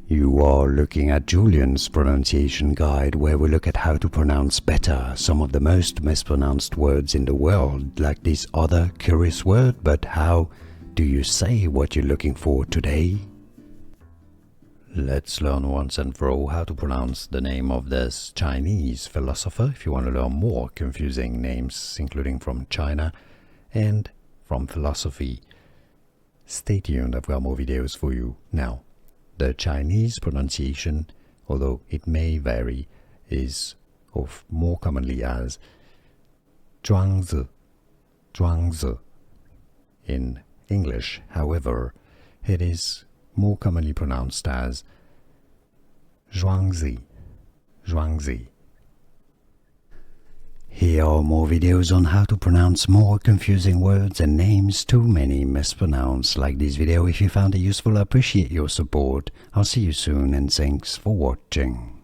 You are looking at Julian's pronunciation guide, where we look at how to pronounce better some of the most mispronounced words in the world, like this other curious word. But how do you say what you're looking for today? Let's learn once and for all how to pronounce the name of this Chinese philosopher. If you want to learn more confusing names, including from China and from philosophy, stay tuned, I've got more videos for you. Now, the Chinese pronunciation, although it may vary, is of more commonly as Zhuangzi, Zhuangzi. In English, however, it is more commonly pronounced as Zhuangzi, Zhuangzi. Here are more videos on how to pronounce more confusing words and names too many mispronounced. Like this video if you found it useful. I appreciate your support. I'll see you soon and thanks for watching.